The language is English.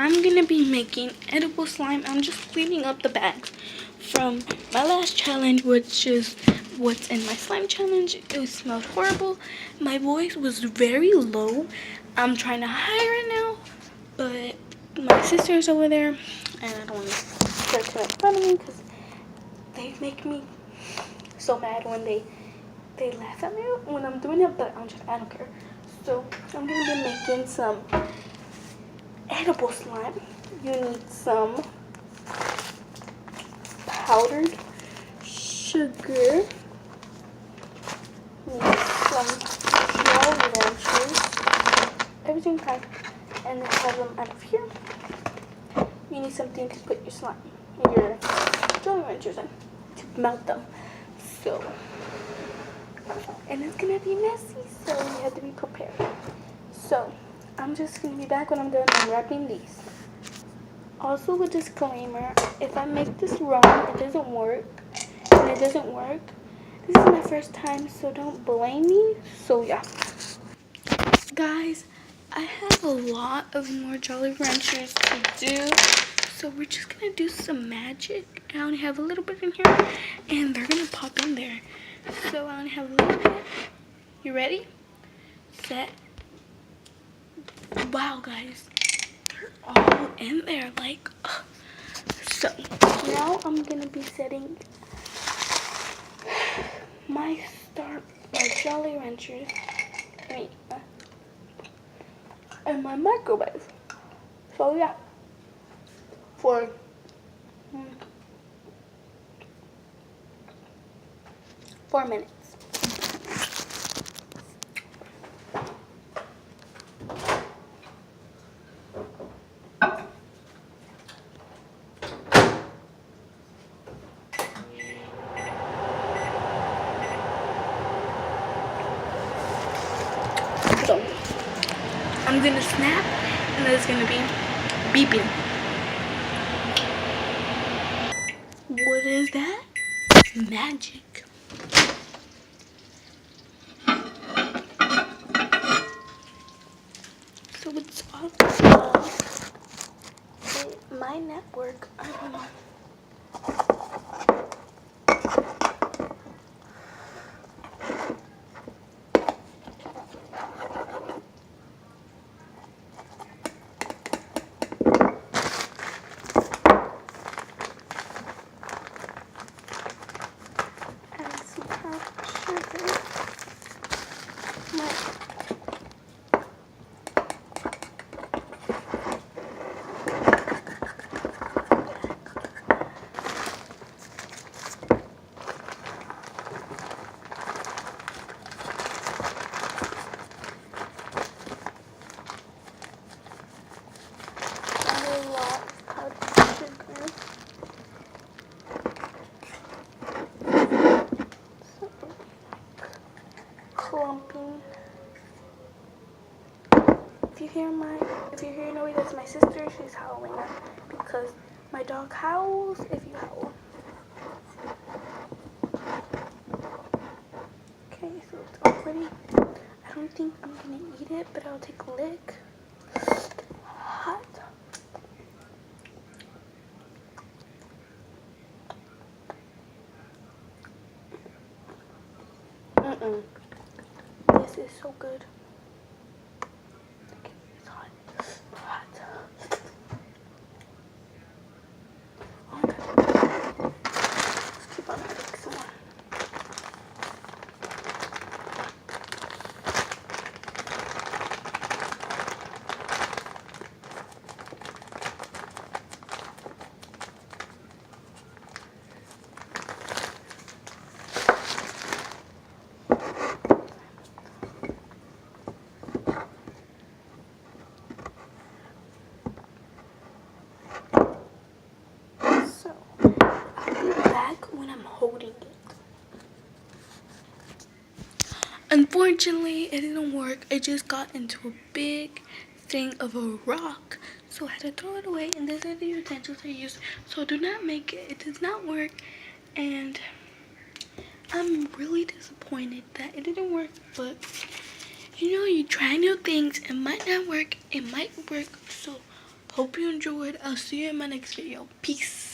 I'm gonna be making edible slime. I'm just cleaning up the bags from my last challenge, which is what's in my slime challenge. It smelled horrible. My voice was very low. I'm trying to hide right now, but my sister's over there, and I don't want to start to make fun of me because they make me so mad when they laugh at me when I'm doing it, but I don't care. So I'm gonna be making some edible slime. You need some powdered sugar. You need some Jolly Ranchers. Everything fine. And then have them out of here. You need something to put your slime, your Jolly Ranchers in, to melt them. So, and it's gonna be messy, so you have to be prepared. So, I'm just gonna be back when I'm done unwrapping these. Also, a disclaimer, if I make this wrong, it doesn't work, and it doesn't work. This is my first time, so don't blame me. So yeah. Guys, I have a lot of more Jolly Ranchers to do, so we're just gonna do some magic. I only have a little bit in here, and they're gonna pop in there. So I only have a little bit. You ready? Set. Wow, guys, they're all in there, like, so now I'm gonna be setting my Jolly Ranchers in my microwave. So yeah, for 4 minutes. So I'm gonna snap, and then it's gonna be beeping. What is that? Magic. So it's off my network. I don't know. Clumping. If you hear noise, that's my sister. She's howling because my dog howls if you howl. Okay, so it's all ready. I don't think I'm gonna eat it, but I'll take a lick. Hot. This is so good. Okay, it's hot. Hot. Oh my god. Let's keep on making some more. Unfortunately, it didn't work. It just got into a big thing of a rock, so I had to throw it away, and these are the utensils I used. So do not make it. It does not work, and I'm really disappointed that it didn't work. But you know, you try new things. It might not work. It might work. So Hope you enjoyed. I'll see you in my next video. Peace.